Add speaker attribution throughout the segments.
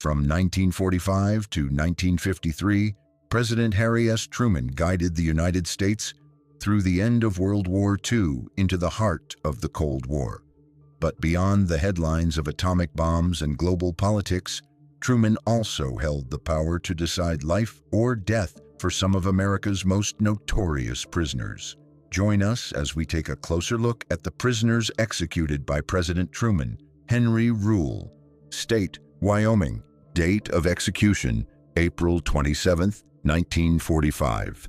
Speaker 1: From 1945 to 1953, President Harry S. Truman guided the United States through the end of World War II into the heart of the Cold War. But beyond the headlines of atomic bombs and global politics, Truman also held the power to decide life or death for some of America's most notorious prisoners. Join us as we take a closer look at the prisoners executed by President Truman. Henry Rule, State, Wyoming. Date of execution, April 27, 1945.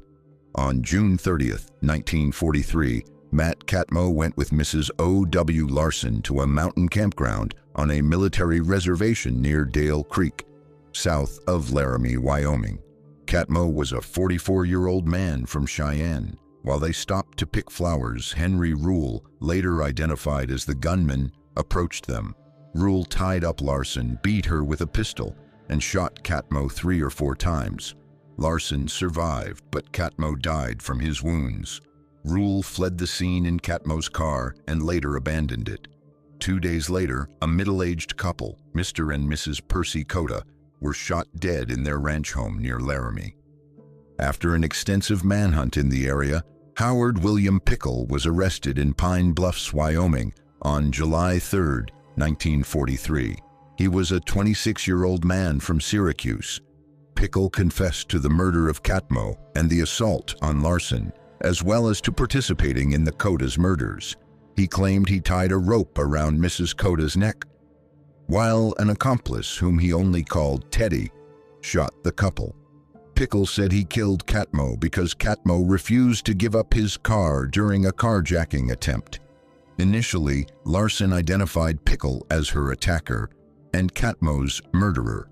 Speaker 1: On June 30, 1943, Matt Catmo went with Mrs. O.W. Larson to a mountain campground on a military reservation near Dale Creek, south of Laramie, Wyoming. Catmo was a 44-year-old man from Cheyenne. While they stopped to pick flowers, Henry Rule, later identified as the gunman, approached them. Rule tied up Larson, beat her with a pistol, and shot Catmo 3 or 4 times. Larson survived, but Catmo died from his wounds. Rule fled the scene in Catmo's car and later abandoned it. 2 days later, a middle-aged couple, Mr. and Mrs. Percy Cota, were shot dead in their ranch home near Laramie. After an extensive manhunt in the area, Howard William Pickle was arrested in Pine Bluffs, Wyoming, on July 3, 1943. He was a 26-year-old man from Syracuse. Pickle confessed to the murder of Catmo and the assault on Larson, as well as to participating in the Cota's murders. He claimed he tied a rope around Mrs. Cota's neck, while an accomplice, whom he only called Teddy, shot the couple. Pickle said he killed Catmo because Catmo refused to give up his car during a carjacking attempt. Initially, Larson identified Pickle as her attacker and Catmo's murderer.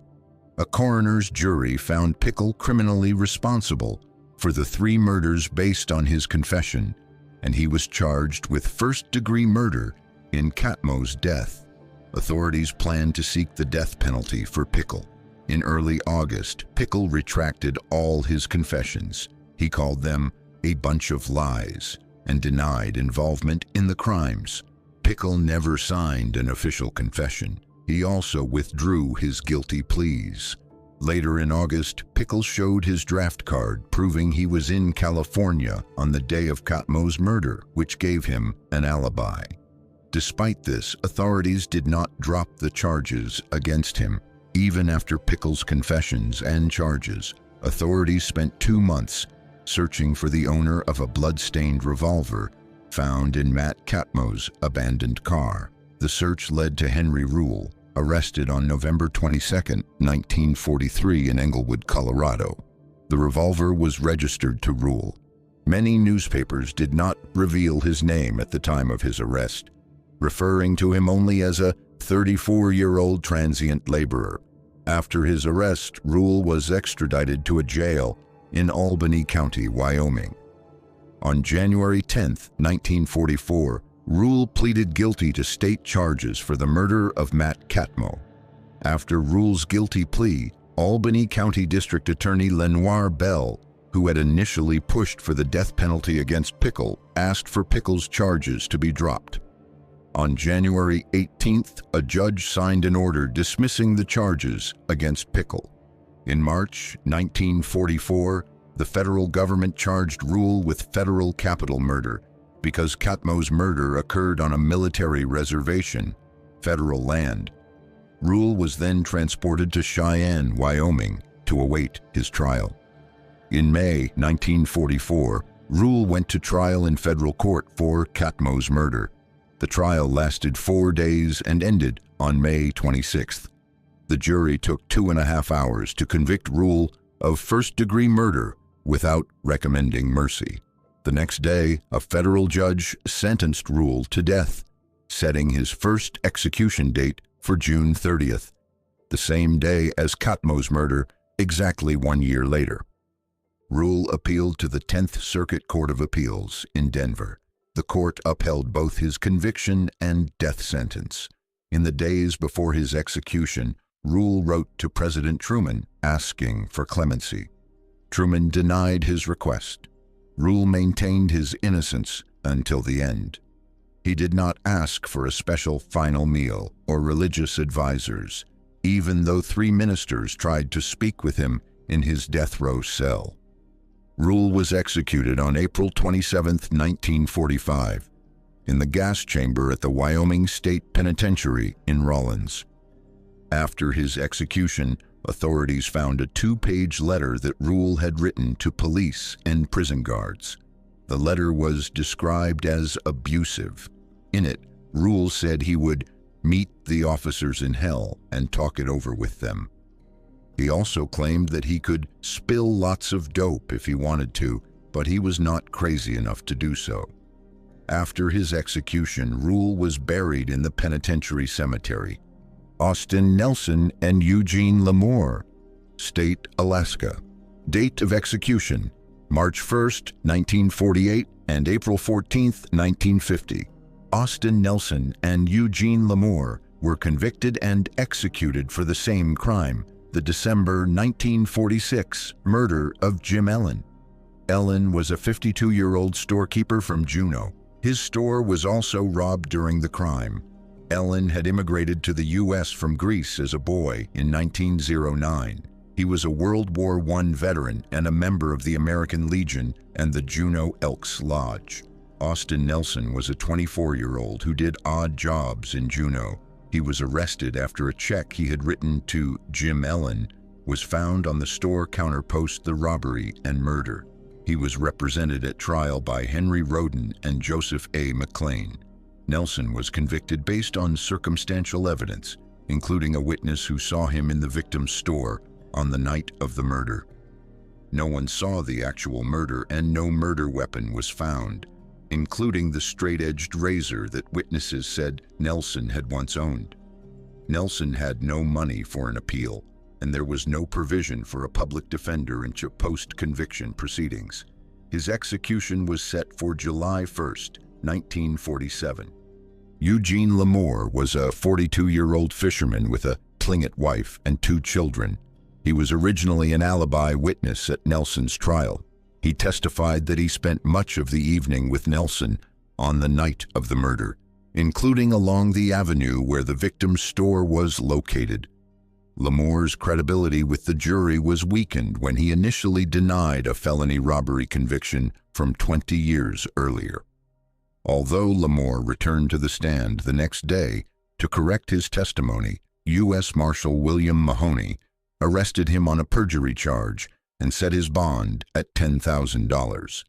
Speaker 1: A coroner's jury found Pickle criminally responsible for the 3 murders based on his confession, and he was charged with first-degree murder in Catmo's death. Authorities planned to seek the death penalty for Pickle. In early August, Pickle retracted all his confessions. He called them a bunch of lies and denied involvement in the crimes. Pickle never signed an official confession. He also withdrew his guilty pleas. Later in August, Pickle showed his draft card proving he was in California on the day of Catmo's murder, which gave him an alibi. Despite this, authorities did not drop the charges against him. Even after Pickle's confessions and charges, authorities spent 2 months searching for the owner of a blood-stained revolver found in Matt Catmo's abandoned car. The search led to Henry Rule, arrested on November 22, 1943 in Englewood, Colorado. The revolver was registered to Rule. Many newspapers did not reveal his name at the time of his arrest, referring to him only as a 34-year-old transient laborer. After his arrest, Rule was extradited to a jail in Albany County, Wyoming. On January 10, 1944, Rule pleaded guilty to state charges for the murder of Matt Catmo. After Rule's guilty plea, Albany County District Attorney Lenoir Bell, who had initially pushed for the death penalty against Pickle, asked for Pickle's charges to be dropped. On January 18th, a judge signed an order dismissing the charges against Pickle. In March 1944, the federal government charged Rule with federal capital murder because Catmo's murder occurred on a military reservation, federal land. Rule was then transported to Cheyenne, Wyoming, to await his trial. In May 1944, Rule went to trial in federal court for Catmo's murder. The trial lasted 4 days and ended on May 26th. The jury took 2.5 hours to convict Rule of first-degree murder without recommending mercy. The next day, a federal judge sentenced Rule to death, setting his first execution date for June 30th, the same day as Catmo's murder, exactly 1 year later. Rule appealed to the 10th Circuit Court of Appeals in Denver. The court upheld both his conviction and death sentence. In the days before his execution, Rule wrote to President Truman asking for clemency. Truman denied his request. Rule maintained his innocence until the end. He did not ask for a special final meal or religious advisors. even though 3 ministers tried to speak with him in his death row cell. Rule was executed on April 27, 1945, in the gas chamber at the Wyoming State Penitentiary in Rawlins. After his execution, authorities found a 2-page letter that Rule had written to police and prison guards. The letter was described as abusive. In it, Rule said he would meet the officers in hell and talk it over with them. He also claimed that he could spill lots of dope if he wanted to, but he was not crazy enough to do so. After his execution, Rule was buried in the penitentiary cemetery. Austin Nelson and Eugene Lamore, State, Alaska. Date of execution: March 1, 1948 and April 14, 1950. Austin Nelson and Eugene Lamore were convicted and executed for the same crime, the December 1946 murder of Jim Ellen. Ellen was a 52-year-old storekeeper from Juneau. His store was also robbed during the crime. Ellen had immigrated to the U.S. from Greece as a boy in 1909. He was a World War I veteran and a member of the American Legion and the Juneau Elks Lodge. Austin Nelson was a 24-year-old who did odd jobs in Juneau. He was arrested after a check he had written to Jim Ellen was found on the store counter post the robbery and murder. He was represented at trial by Henry Roden and Joseph A. McLean. Nelson was convicted based on circumstantial evidence, including a witness who saw him in the victim's store on the night of the murder. No one saw the actual murder and no murder weapon was found, including the straight-edged razor that witnesses said Nelson had once owned. Nelson had no money for an appeal, and there was no provision for a public defender in post-conviction proceedings. His execution was set for July 1, 1947. Eugene Lamore was a 42-year-old fisherman with a Tlingit wife and 2 children. He was originally an alibi witness at Nelson's trial. He testified that he spent much of the evening with Nelson on the night of the murder, including along the avenue where the victim's store was located. Lamore's credibility with the jury was weakened when he initially denied a felony robbery conviction from 20 years earlier. Although Lamore returned to the stand the next day to correct his testimony, U.S. Marshal William Mahoney arrested him on a perjury charge and set his bond at $10,000.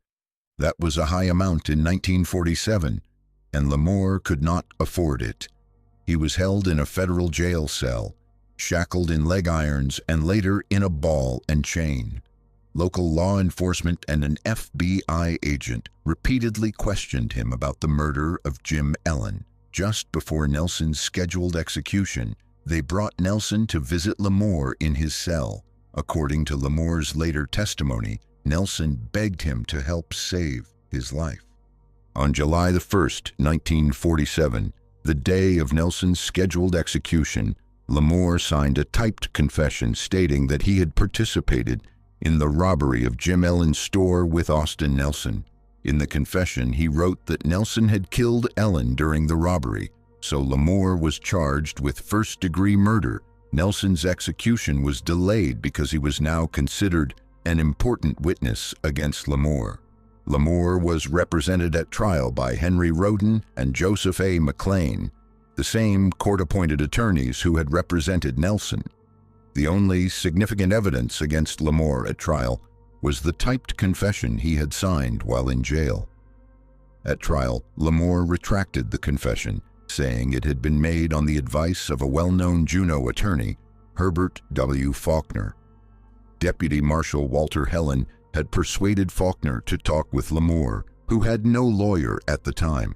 Speaker 1: That was a high amount in 1947, and Lamore could not afford it. He was held in a federal jail cell, shackled in leg irons, and later in a ball and chain. Local law enforcement and an FBI agent repeatedly questioned him about the murder of Jim Ellen. Just before Nelson's scheduled execution, they brought Nelson to visit Lamore in his cell. According to Lamore's later testimony, Nelson begged him to help save his life. On July 1, 1947, the day of Nelson's scheduled execution, Lamore signed a typed confession stating that he had participated in the robbery of Jim Ellen's store with Austin Nelson. In the confession, he wrote that Nelson had killed Ellen during the robbery, so Lamore was charged with first-degree murder. Nelson's execution was delayed because he was now considered an important witness against Lamore. Lamore was represented at trial by Henry Roden and Joseph A. McLean, the same court-appointed attorneys who had represented Nelson. The only significant evidence against Lamore at trial was the typed confession he had signed while in jail. At trial, Lamore retracted the confession, saying it had been made on the advice of a well-known Juneau attorney, Herbert W. Faulkner. Deputy Marshal Walter Helen had persuaded Faulkner to talk with Lamore, who had no lawyer at the time.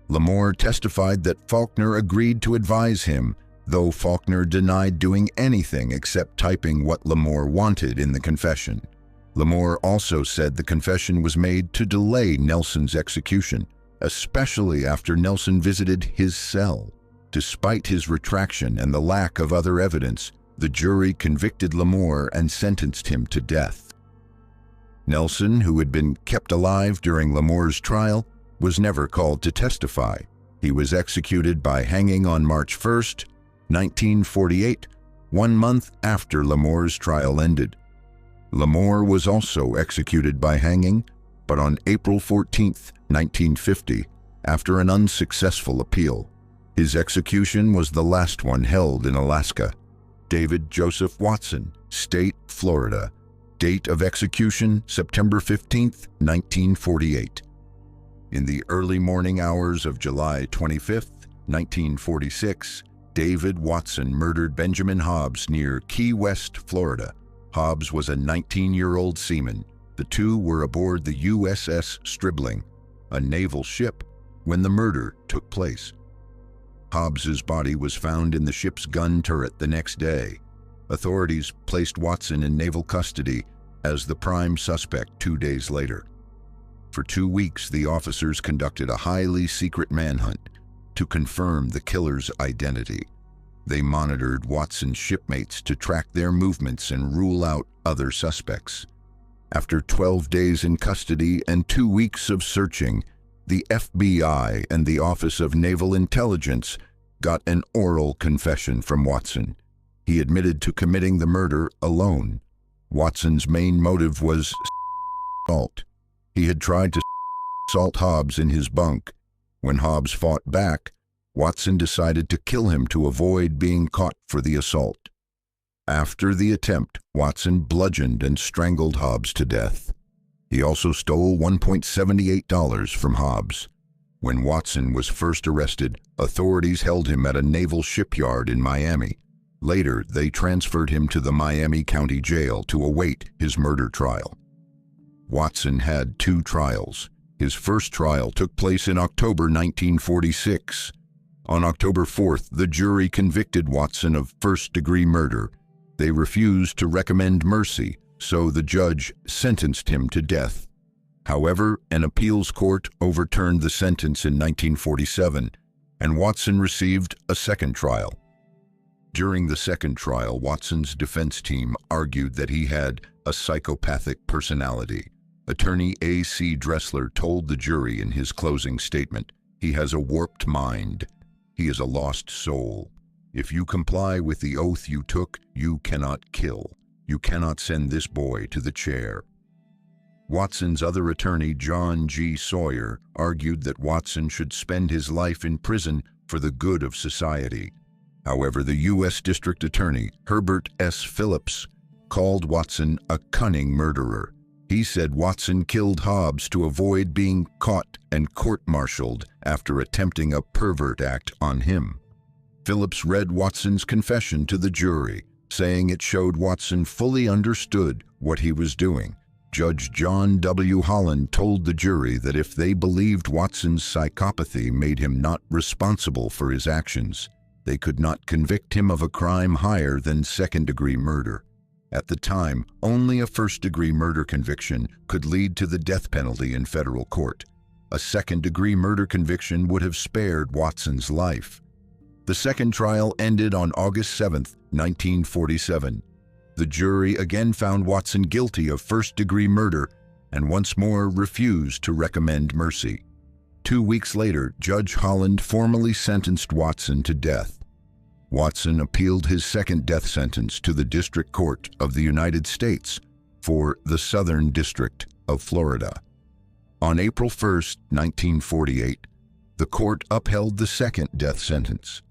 Speaker 1: Lamore testified that Faulkner agreed to advise him, though Faulkner denied doing anything except typing what Lamore wanted in the confession. Lamore also said the confession was made to delay Nelson's execution, especially after Nelson visited his cell. Despite his retraction and the lack of other evidence, the jury convicted Lamore and sentenced him to death. Nelson, who had been kept alive during Lamore's trial, was never called to testify. He was executed by hanging on March 1, 1948, 1 month after Lamore's trial ended. Lamore was also executed by hanging, but on April 14, 1950, after an unsuccessful appeal. His execution was the last one held in Alaska. David Joseph Watson, State, Florida. Date of execution, September 15, 1948. In the early morning hours of July 25, 1946, David Watson murdered Benjamin Hobbs near Key West, Florida. Hobbs was a 19-year-old seaman. The two were aboard the USS Stribling, a naval ship, when the murder took place. Hobbs's body was found in the ship's gun turret the next day. Authorities placed Watson in naval custody as the prime suspect 2 days later. For 2 weeks, the officers conducted a highly secret manhunt to confirm the killer's identity. They monitored Watson's shipmates to track their movements and rule out other suspects. After 12 days in custody and 2 weeks of searching, the FBI and the Office of Naval Intelligence got an oral confession from Watson. He admitted to committing the murder alone. Watson's main motive was assault. He had tried to assault Hobbs in his bunk. When Hobbs fought back, Watson decided to kill him to avoid being caught for the assault. After the attempt, Watson bludgeoned and strangled Hobbs to death. He also stole $1.78 from Hobbs. When Watson was first arrested, authorities held him at a naval shipyard in Miami. Later, they transferred him to the Miami County Jail to await his murder trial. Watson had 2 trials. His first trial took place in October 1946. On October 4th, the jury convicted Watson of first-degree murder. They refused to recommend mercy, so the judge sentenced him to death. However, an appeals court overturned the sentence in 1947, and Watson received a second trial. During the second trial, Watson's defense team argued that he had a psychopathic personality. Attorney A.C. Dressler told the jury in his closing statement, "He has a warped mind. He is a lost soul. If you comply with the oath you took, you cannot kill. You cannot send this boy to the chair." Watson's other attorney, John G. Sawyer, argued that Watson should spend his life in prison for the good of society. However, the U.S. District Attorney, Herbert S. Phillips, called Watson a cunning murderer. He said Watson killed Hobbs to avoid being caught and court-martialed after attempting a pervert act on him. Phillips read Watson's confession to the jury, saying it showed Watson fully understood what he was doing. Judge John W. Holland told the jury that if they believed Watson's psychopathy made him not responsible for his actions, they could not convict him of a crime higher than second-degree murder. At the time, only a first-degree murder conviction could lead to the death penalty in federal court. A second-degree murder conviction would have spared Watson's life. The second trial ended on August 7, 1947. The jury again found Watson guilty of first-degree murder and once more refused to recommend mercy. 2 weeks later, Judge Holland formally sentenced Watson to death. Watson appealed his second death sentence to the District Court of the United States for the Southern District of Florida. On April 1, 1948, the court upheld the second death sentence.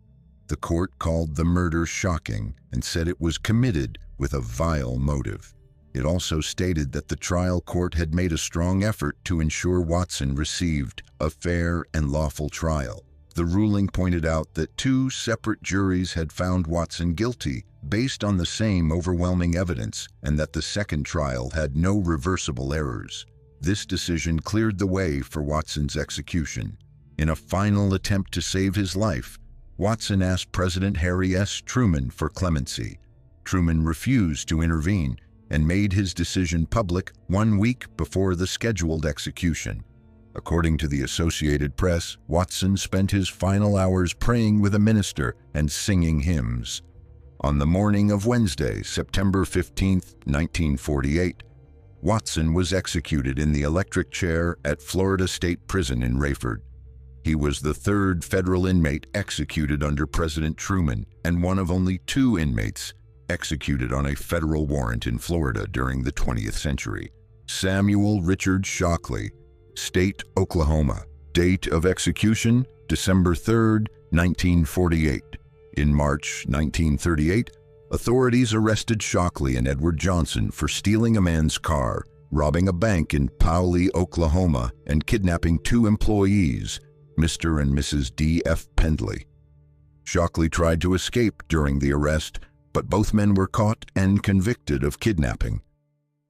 Speaker 1: The court called the murder shocking and said it was committed with a vile motive. It also stated that the trial court had made a strong effort to ensure Watson received a fair and lawful trial. The ruling pointed out that 2 separate juries had found Watson guilty based on the same overwhelming evidence and that the second trial had no reversible errors. This decision cleared the way for Watson's execution. In a final attempt to save his life, Watson asked President Harry S. Truman for clemency. Truman refused to intervene and made his decision public 1 week before the scheduled execution. According to the Associated Press, Watson spent his final hours praying with a minister and singing hymns. On the morning of Wednesday, September 15, 1948, Watson was executed in the electric chair at Florida State Prison in Rayford. He was the 3rd federal inmate executed under President Truman and one of only 2 inmates executed on a federal warrant in Florida during the 20th century. Samuel Richard Shockley, State, Oklahoma. Date of execution, December 3, 1948. In March 1938, authorities arrested Shockley and Edward Johnson for stealing a man's car, robbing a bank in Powley, Oklahoma, and kidnapping 2 employees, Mr. and Mrs. D.F. Pendley. Shockley tried to escape during the arrest, but both men were caught and convicted of kidnapping.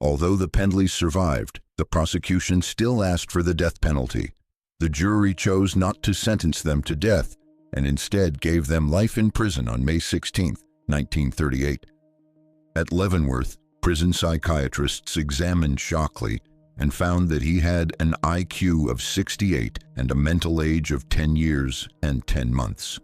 Speaker 1: Although the Pendleys survived, the prosecution still asked for the death penalty. The jury chose not to sentence them to death and instead gave them life in prison on May 16, 1938. At Leavenworth, prison psychiatrists examined Shockley and found that he had an IQ of 68 and a mental age of 10 years and 10 months.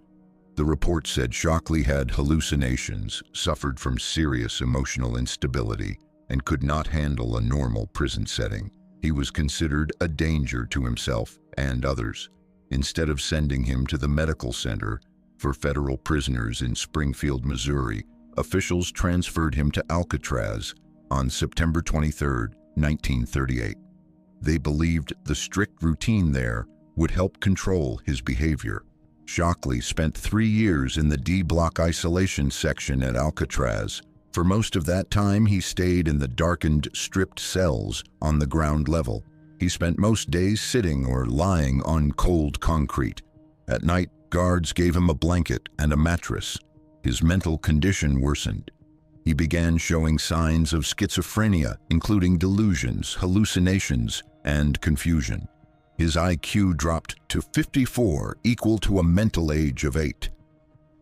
Speaker 1: The report said Shockley had hallucinations, suffered from serious emotional instability, and could not handle a normal prison setting. He was considered a danger to himself and others. Instead of sending him to the medical center for federal prisoners in Springfield, Missouri, officials transferred him to Alcatraz on September 23, 1938. They believed the strict routine there would help control his behavior. Shockley spent 3 years in the D-block isolation section at Alcatraz. For most of that time, he stayed in the darkened, stripped cells on the ground level. He spent most days sitting or lying on cold concrete. At night, guards gave him a blanket and a mattress. His mental condition worsened. He began showing signs of schizophrenia, including delusions, hallucinations, and confusion. His IQ dropped to 54, equal to a mental age of 8.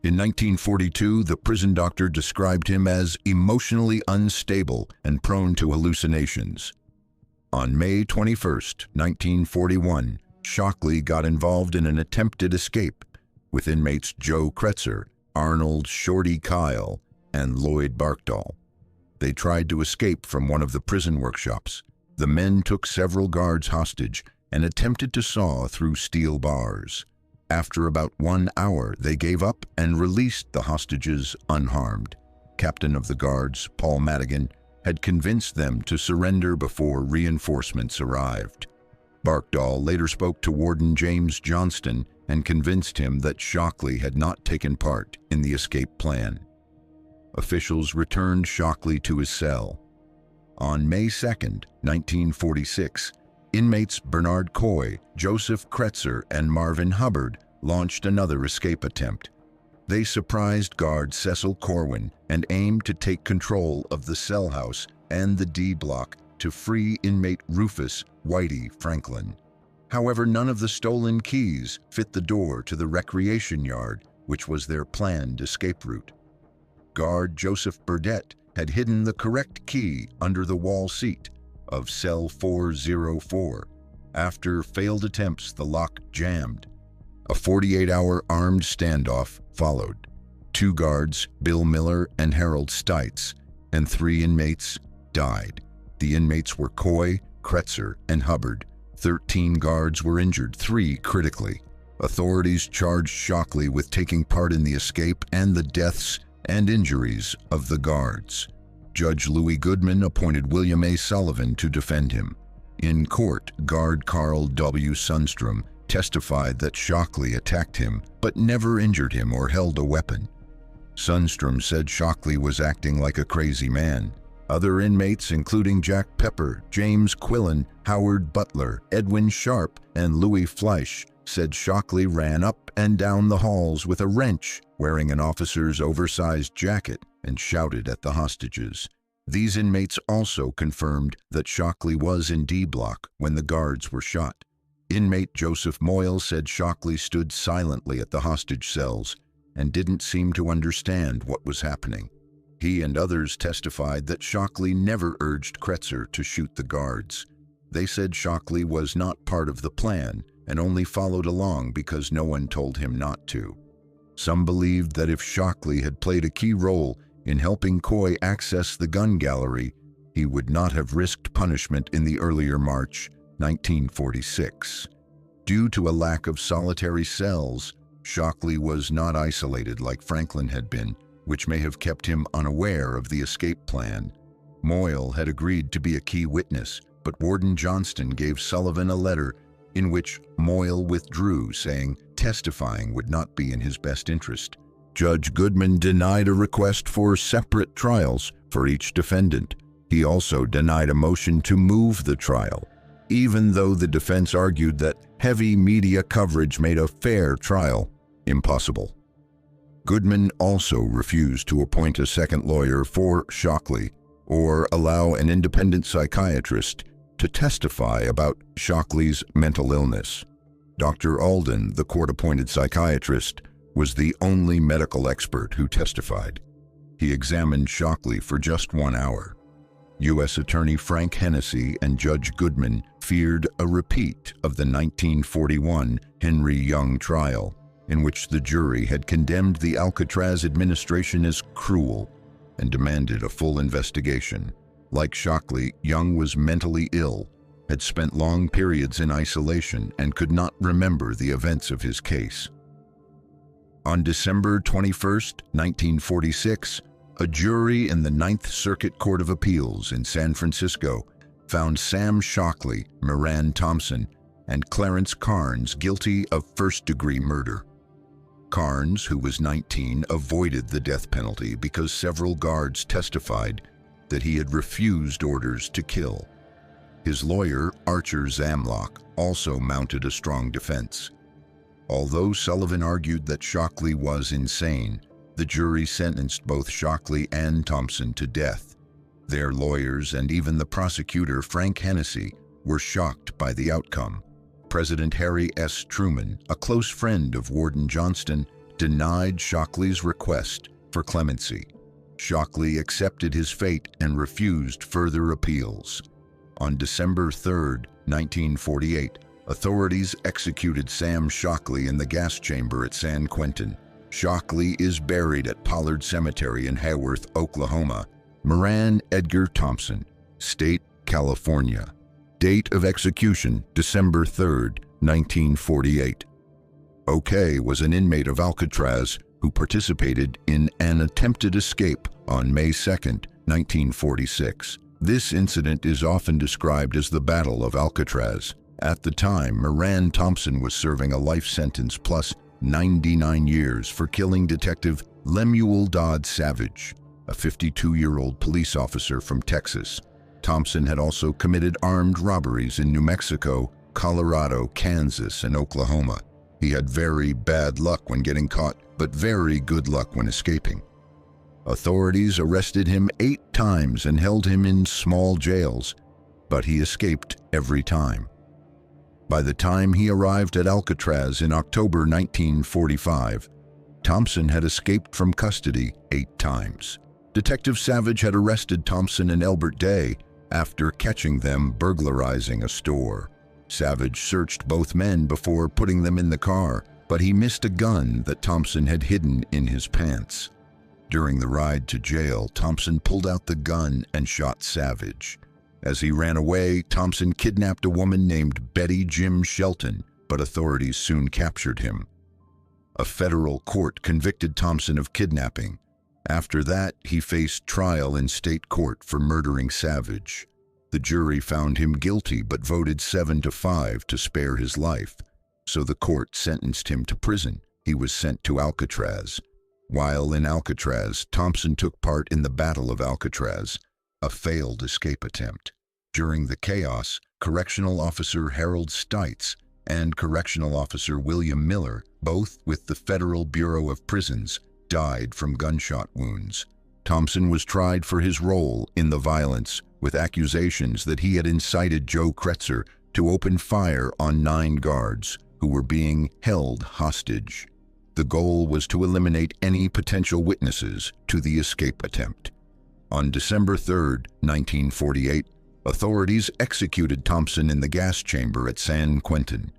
Speaker 1: In 1942, the prison doctor described him as emotionally unstable and prone to hallucinations. On May 21, 1941, Shockley got involved in an attempted escape with inmates Joe Kretzer, Arnold Shorty Kyle, and Lloyd Barkdahl. They tried to escape from one of the prison workshops. The men took several guards hostage and attempted to saw through steel bars. After about 1 hour, they gave up and released the hostages unharmed. Captain of the guards, Paul Madigan, had convinced them to surrender before reinforcements arrived. Barkdahl later spoke to Warden James Johnston and convinced him that Shockley had not taken part in the escape plan. Officials returned Shockley to his cell. On May 2, 1946, inmates Bernard Coy, Joseph Kretzer, and Marvin Hubbard launched another escape attempt. They surprised guard Cecil Corwin and aimed to take control of the cell house and the D block to free inmate Rufus Whitey Franklin. However, none of the stolen keys fit the door to the recreation yard, which was their planned escape route. Guard Joseph Burdett had hidden the correct key under the wall seat of cell 404. After failed attempts, the lock jammed. A 48-hour armed standoff followed. 2 guards, Bill Miller and Harold Stites, and 3 inmates died. The inmates were Coy, Kretzer, and Hubbard. 13 guards were injured, 3 critically. Authorities charged Shockley with taking part in the escape and the deaths and injuries of the guards. Judge Louis Goodman appointed William A. Sullivan to defend him. In court, guard Carl W. Sundstrom testified that Shockley attacked him but never injured him or held a weapon. Sundstrom said Shockley was acting like a crazy man. Other inmates, including Jack Pepper, James Quillen, Howard Butler, Edwin Sharp, and Louis Fleisch, said Shockley ran up and down the halls with a wrench, wearing an officer's oversized jacket, and shouted at the hostages. These inmates also confirmed that Shockley was in D block when the guards were shot. Inmate Joseph Moyle said Shockley stood silently at the hostage cells and didn't seem to understand what was happening. He and others testified that Shockley never urged Kretzer to shoot the guards. They said Shockley was not part of the plan and only followed along because no one told him not to. Some believed that if Shockley had played a key role in helping Coy access the gun gallery, he would not have risked punishment in the earlier March 1946. Due to a lack of solitary cells, Shockley was not isolated like Franklin had been. which may have kept him unaware of the escape plan. Moyle had agreed to be a key witness, but Warden Johnston gave Sullivan a letter in which Moyle withdrew, saying testifying would not be in his best interest. Judge Goodman denied a request for separate trials for each defendant. He also denied a motion to move the trial, even though the defense argued that heavy media coverage made a fair trial impossible. Goodman also refused to appoint a second lawyer for Shockley or allow an independent psychiatrist to testify about Shockley's mental illness. Dr. Alden, the court-appointed psychiatrist, was the only medical expert who testified. He examined Shockley for just 1 hour. U.S. Attorney Frank Hennessy and Judge Goodman feared a repeat of the 1941 Henry Young trial, in which the jury had condemned the Alcatraz administration as cruel and demanded a full investigation. Like Shockley, Young was mentally ill, had spent long periods in isolation, and could not remember the events of his case. On December 21, 1946, a jury in the Ninth Circuit Court of Appeals in San Francisco found Sam Shockley, Moran Thompson, and Clarence Carnes guilty of first-degree murder. Carnes, who was 19, avoided the death penalty because several guards testified that he had refused orders to kill. His lawyer, Archer Zamlock, also mounted a strong defense. Although Sullivan argued that Shockley was insane, the jury sentenced both Shockley and Thompson to death. Their lawyers and even the prosecutor, Frank Hennessy, were shocked by the outcome. President Harry S. Truman, a close friend of Warden Johnston, denied Shockley's request for clemency. Shockley accepted his fate and refused further appeals. On December 3, 1948, authorities executed Sam Shockley in the gas chamber at San Quentin. Shockley is buried at Pollard Cemetery in Haworth, Oklahoma. Moran Edgar Thompson, State, California. Date of execution, December 3, 1948. OK was an inmate of Alcatraz who participated in an attempted escape on May 2, 1946. This incident is often described as the Battle of Alcatraz. At the time, Moran Thompson was serving a life sentence plus 99 years for killing Detective Lemuel Dodd Savage, a 52-year-old police officer from Texas. Thompson had also committed armed robberies in New Mexico, Colorado, Kansas, and Oklahoma. He had very bad luck when getting caught, but very good luck when escaping. Authorities arrested him 8 times and held him in small jails, but he escaped every time. By the time he arrived at Alcatraz in October 1945, Thompson had escaped from custody 8 times. Detective Savage had arrested Thompson and Elbert Day after catching them burglarizing a store. Savage searched both men before putting them in the car, but he missed a gun that Thompson had hidden in his pants. During the ride to jail, Thompson pulled out the gun and shot Savage. As he ran away, Thompson kidnapped a woman named Betty Jim Shelton, but authorities soon captured him. A federal court convicted Thompson of kidnapping. After that, he faced trial in state court for murdering Savage. The jury found him guilty but voted 7-5 to spare his life, so the court sentenced him to prison. He was sent to Alcatraz. While in Alcatraz, Thompson took part in the Battle of Alcatraz, a failed escape attempt. During the chaos, Correctional Officer Harold Stites and Correctional Officer William Miller, both with the Federal Bureau of Prisons, died from gunshot wounds. Thompson was tried for his role in the violence, with accusations that he had incited Joe Kretzer to open fire on 9 guards who were being held hostage. The goal was to eliminate any potential witnesses to the escape attempt. On December 3, 1948, authorities executed Thompson in the gas chamber at San Quentin.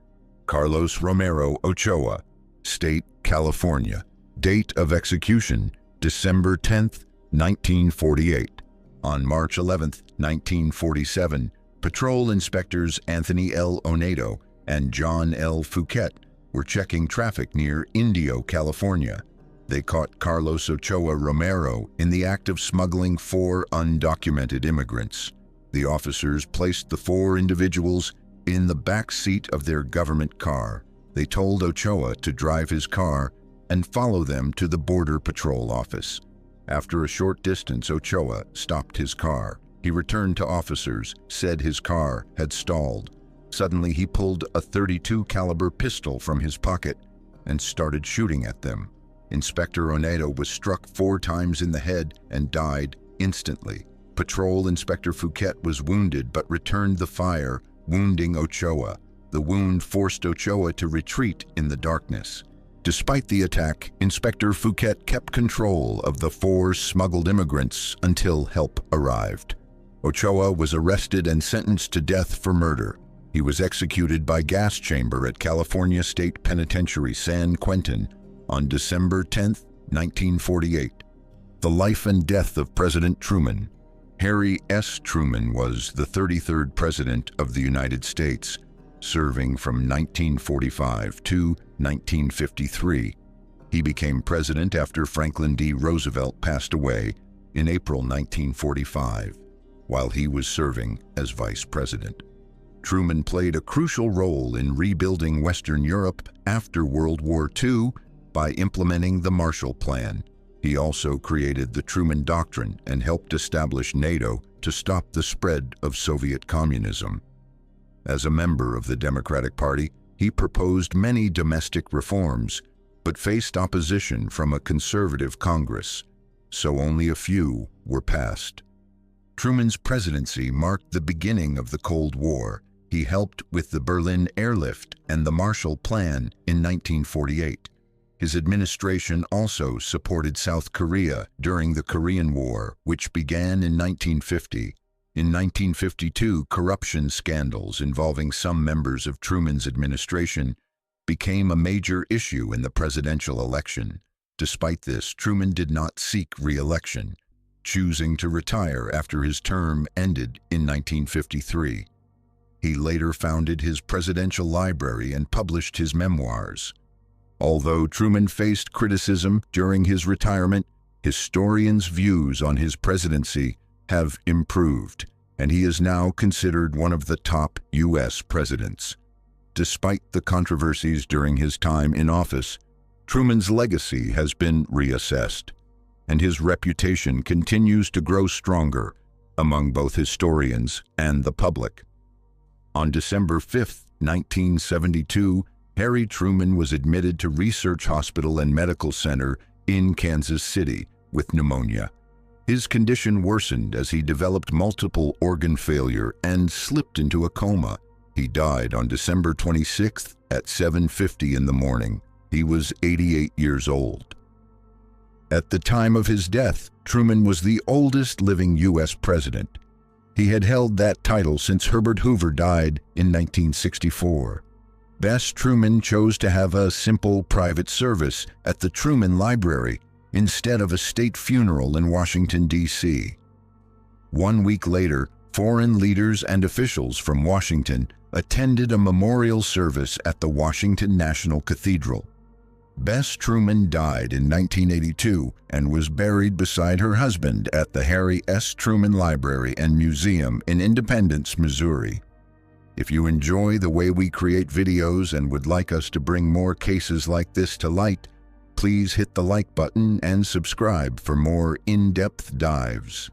Speaker 1: Carlos Romero Ochoa, State, California. Date of execution, December 10, 1948. On March 11, 1947, patrol inspectors Anthony L. Onedo and John L. Fouquet were checking traffic near Indio, California. They caught Carlos Ochoa Romero in the act of smuggling 4 undocumented immigrants. The officers placed the 4 individuals in the back seat of their government car. They told Ochoa to drive his car and follow them to the Border Patrol office. After a short distance, Ochoa stopped his car. He returned to officers, said his car had stalled. Suddenly, he pulled a .32 caliber pistol from his pocket and started shooting at them. Inspector Onedo was struck 4 times in the head and died instantly. Patrol Inspector Fouquet was wounded but returned the fire, wounding Ochoa. The wound forced Ochoa to retreat in the darkness. Despite the attack, Inspector Fouquet kept control of the 4 smuggled immigrants until help arrived. Ochoa was arrested and sentenced to death for murder. He was executed by gas chamber at California State Penitentiary, San Quentin, on December 10, 1948. The life and death of President Truman. Harry S. Truman was the 33rd President of the United States, serving from 1945 to 1953. He became president after Franklin D. Roosevelt passed away in April 1945, while he was serving as vice president. Truman played a crucial role in rebuilding Western Europe after World War II by implementing the Marshall Plan. He also created the Truman Doctrine and helped establish NATO to stop the spread of Soviet communism. As a member of the Democratic Party, he proposed many domestic reforms, but faced opposition from a conservative Congress, so only a few were passed. Truman's presidency marked the beginning of the Cold War. He helped with the Berlin airlift and the Marshall Plan in 1948. His administration also supported South Korea during the Korean War, which began in 1950. In 1952, corruption scandals involving some members of Truman's administration became a major issue in the presidential election. Despite this, Truman did not seek re-election, choosing to retire after his term ended in 1953. He later founded his presidential library and published his memoirs. Although Truman faced criticism during his retirement, historians' views on his presidency have improved, and he is now considered one of the top U.S. presidents. Despite the controversies during his time in office, Truman's legacy has been reassessed, and his reputation continues to grow stronger among both historians and the public. On December 5, 1972, Harry Truman was admitted to Research Hospital and Medical Center in Kansas City with pneumonia. His condition worsened as he developed multiple organ failure and slipped into a coma. He died on December 26th at 7:50 in the morning. He was 88 years old. At the time of his death, Truman was the oldest living U.S. president. He had held that title since Herbert Hoover died in 1964. Bess Truman chose to have a simple private service at the Truman Library instead of a state funeral in Washington, D.C. 1 week later, foreign leaders and officials from Washington attended a memorial service at the Washington National Cathedral. Bess Truman died in 1982 and was buried beside her husband at the Harry S. Truman Library and Museum in Independence, Missouri. If you enjoy the way we create videos and would like us to bring more cases like this to light, please hit the like button and subscribe for more in-depth dives.